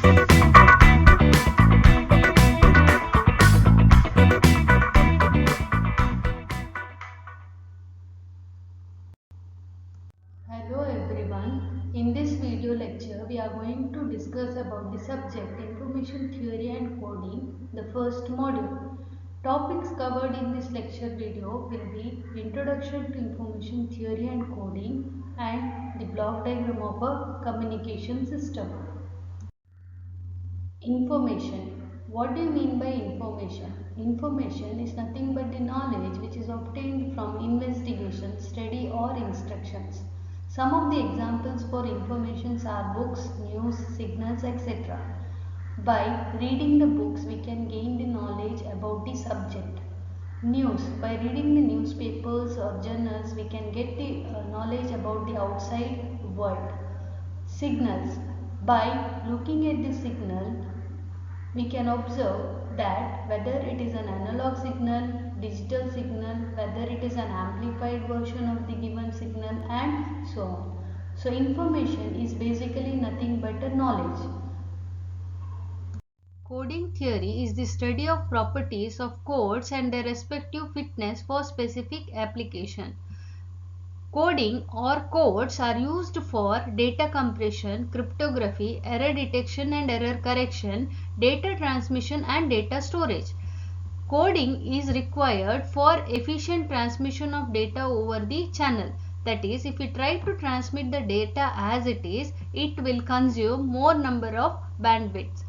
Hello everyone. In this video lecture, we are going to discuss about the subject Information Theory and Coding, the first module. Topics covered in this lecture video will be Introduction to Information Theory and Coding and the block diagram of a communication system. Information. What do you mean by information? Information is nothing but the knowledge which is obtained from investigation, study or instructions. Some of the examples for informations are books, news, signals, etc. By reading the books, we can gain the knowledge about the subject. News. By reading the newspapers or journals, we can get the knowledge about the outside world. Signals. By looking at the signal, we can observe that whether it is an analog signal, digital signal, whether it is an amplified version of the given signal and so on. So information is basically nothing but a knowledge. Coding theory is the study of properties of codes and their respective fitness for specific application. Coding or codes are used for data compression, cryptography, error detection and error correction, data transmission and data storage. Coding is required for efficient transmission of data over the channel. That is, if we try to transmit the data as it is, it will consume more number of bandwidths.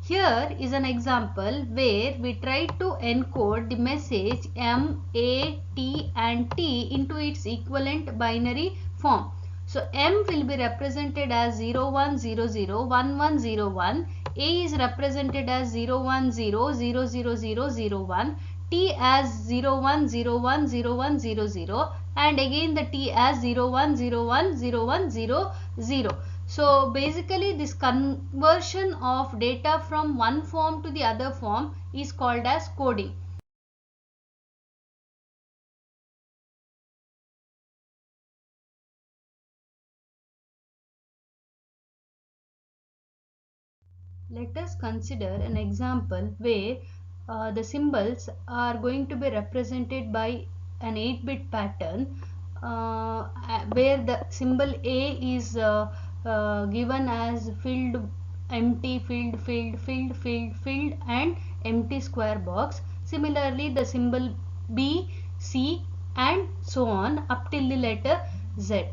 Here is an example where we try to encode the message M, A, T and T into its equivalent binary form. So M will be represented as 01001101, A is represented as 010000001, T as 01010100 and again the T as 01010100. So basically this conversion of data from one form to the other form is called as coding. Let us consider an example where the symbols are going to be represented by an 8-bit pattern where the symbol A is given as filled, empty, filled and empty square box. Similarly, the symbol B, C and so on up till the letter Z.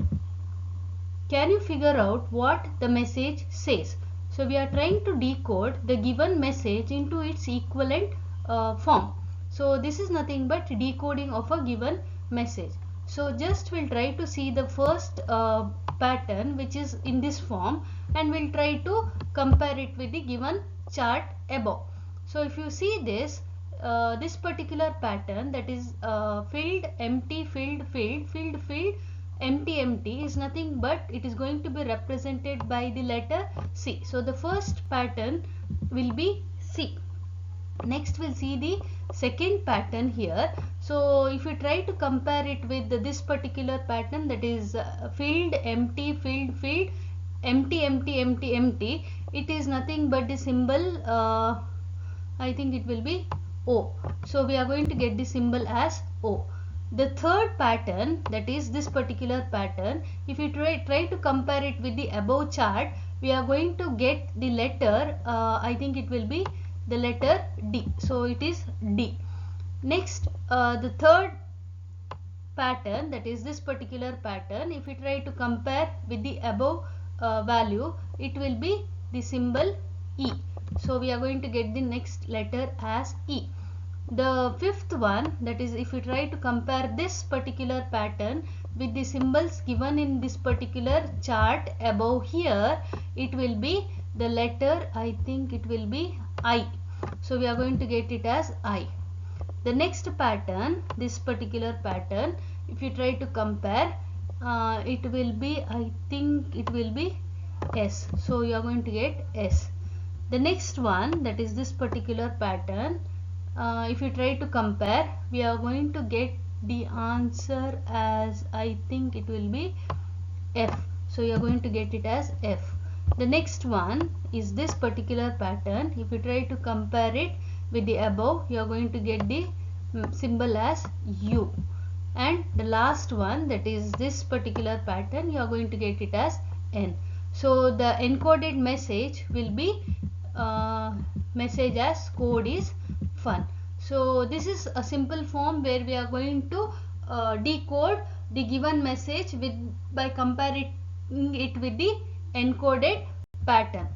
Can you figure out what the message says? So we are trying to decode the given message into its equivalent form. So this is nothing but decoding of a given message. So just we'll try to see the first pattern which is in this form and we'll try to compare it with the given chart above. So if you see this, this particular pattern, that is filled, empty, filled, empty is nothing but it is going to be represented by the letter C. So the first pattern will be C. Next we'll see the second pattern here. So if you try to compare it with this particular pattern, that is filled, empty, empty, it is nothing but the symbol I think it will be O. So we are going to get the symbol as O. The third pattern, that is this particular pattern, if you try to compare it with the above chart, we are going to get the letter I think it will be the letter D. So it is D. Next the third pattern, that is this particular pattern, if we try to compare with the above value, it will be the symbol E. So we are going to get the next letter as E. The fifth one, that is if we try to compare this particular pattern with the symbols given in this particular chart above here, it will be the letter, I think it will be I. So we are going to get it as I. The next pattern, this particular pattern, if you try to compare, it will be, I think it will be S. So you are going to get S. The next one, that is this particular pattern, if you try to compare, we are going to get the answer as, I think it will be F. So you are going to get it as F. The next one is this particular pattern. If you try to compare it with the above, you are going to get the symbol as U. And the last one, that is this particular pattern, you are going to get it as N. So the encoded message will be message as code is fun. So this is a simple form where we are going to decode the given message by comparing it with the encoded pattern.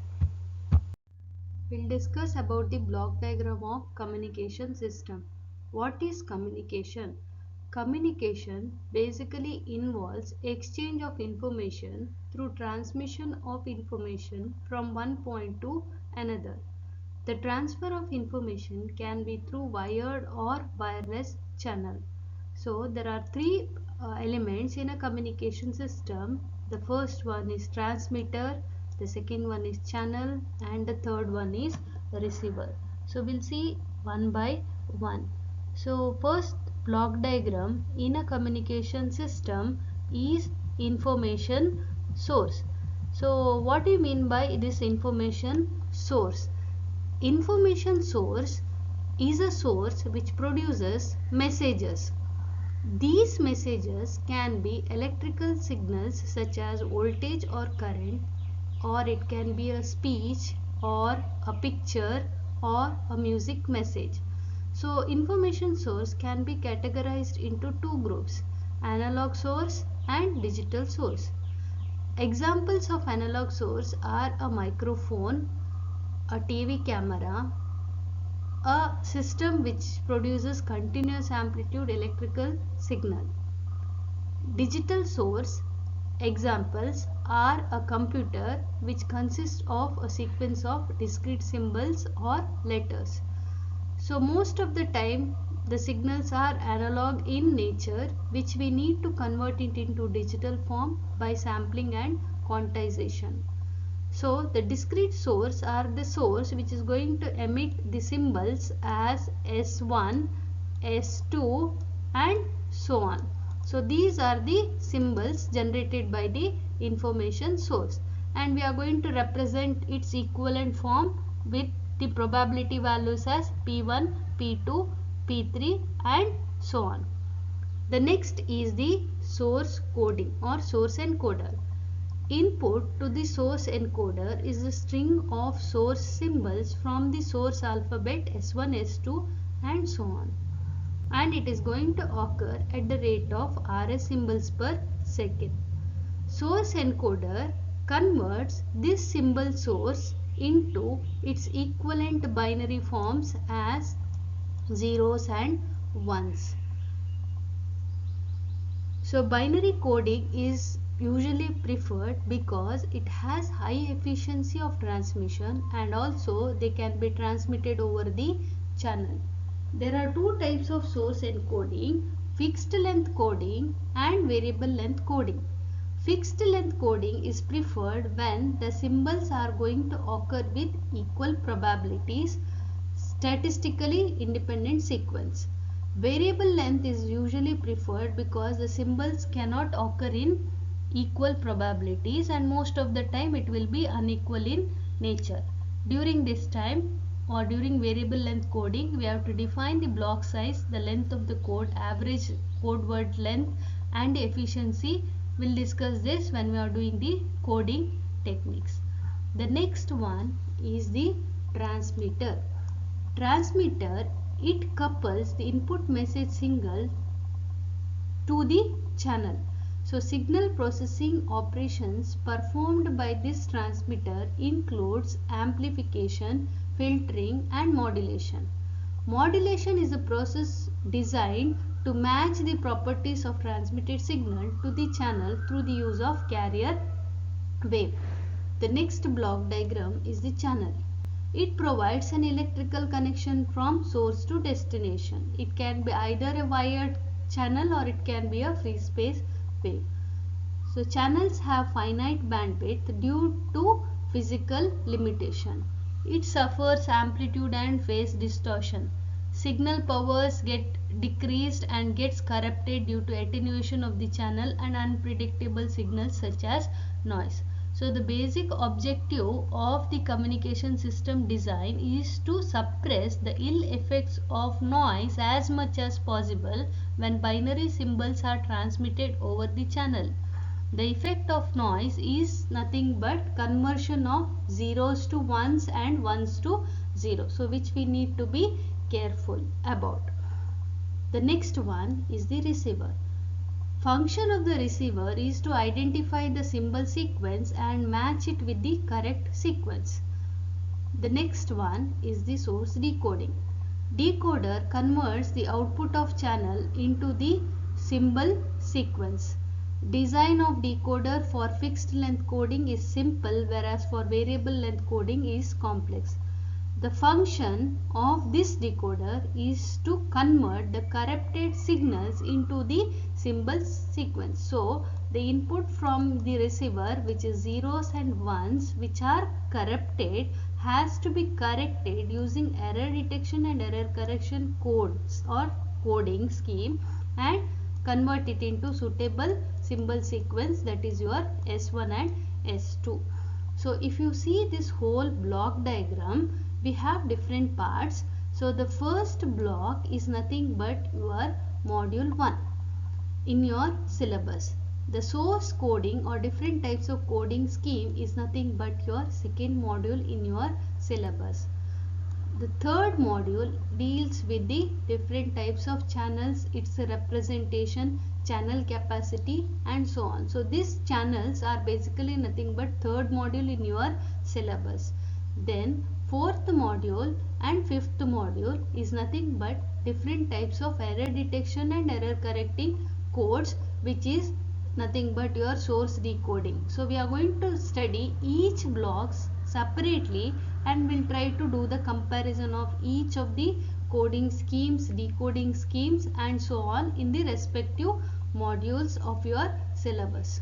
We'll discuss about the block diagram of communication system. What is communication? Communication basically involves exchange of information through transmission of information from one point to another. The transfer of information can be through wired or wireless channel. So there are three elements in a communication system. The first one is transmitter, the second one is channel, and the third one is receiver. So we'll see one by one. So first block diagram in a communication system is information source. So what do you mean by this information source? Information source is a source which produces messages. These messages can be electrical signals such as voltage or current, or it can be a speech or a picture or a music message. So information source can be categorized into two groups, analog source and digital source. Examples of analog source are a microphone, a TV camera, a system which produces continuous amplitude electrical signal. Digital source examples are a computer which consists of a sequence of discrete symbols or letters. So most of the time the signals are analog in nature, which we need to convert it into digital form by sampling and quantization. So the discrete source are the source which is going to emit the symbols as S1, S2 and so on. So these are the symbols generated by the information source, and we are going to represent its equivalent form with the probability values as P1, P2, P3 and so on. The next is the source coding or source encoder. Input to the source encoder is a string of source symbols from the source alphabet S1, S2 and so on. And it is going to occur at the rate of RS symbols per second. Source encoder converts this symbol source into its equivalent binary forms as zeros and ones. So binary coding is usually preferred because it has high efficiency of transmission and also they can be transmitted over the channel. There are two types of source encoding: fixed length coding and variable length coding. Fixed length coding is preferred when the symbols are going to occur with equal probabilities, statistically independent sequence. Variable length is usually preferred because the symbols cannot occur in equal probabilities and most of the time it will be unequal in nature. During this time or during variable length coding, we have to define the block size, the length of the code, average code word length and efficiency. We'll discuss this when we are doing the coding techniques. The next one is the transmitter. Transmitter, it couples the input message signal to the channel. So signal processing operations performed by this transmitter includes amplification, filtering and modulation. Modulation is a process designed to match the properties of transmitted signal to the channel through the use of carrier wave. The next block diagram is the channel. It provides an electrical connection from source to destination. It can be either a wired channel or it can be a free space wave. So channels have finite bandwidth due to physical limitation. It suffers amplitude and phase distortion. Signal powers get decreased and gets corrupted due to attenuation of the channel and unpredictable signals such as noise. So the basic objective of the communication system design is to suppress the ill effects of noise as much as possible when binary symbols are transmitted over the channel. The effect of noise is nothing but conversion of zeros to ones and ones to zero. So which we need to be careful about. The next one is the receiver. Function of the receiver is to identify the symbol sequence and match it with the correct sequence. The next one is the source decoding. Decoder converts the output of channel into the symbol sequence. Design of decoder for fixed length coding is simple, whereas for variable length coding is complex. The function of this decoder is to convert the corrupted signals into the symbol sequence. So the input from the receiver, which is zeros and ones, which are corrupted, has to be corrected using error detection and error correction codes or coding scheme and convert it into suitable symbol sequence, that is your S1 and S2. So if you see this whole block diagram, we have different parts. So the first block is nothing but your module 1 in your syllabus. The source coding or different types of coding scheme is nothing but your second module in your syllabus. The third module deals with the different types of channels, its representation, channel capacity and so on. So these channels are basically nothing but third module in your syllabus. Then fourth module and fifth module is nothing but different types of error detection and error correcting codes, which is nothing but your source decoding. So we are going to study each blocks separately and we'll try to do the comparison of each of the coding schemes, decoding schemes and so on in the respective modules of your syllabus.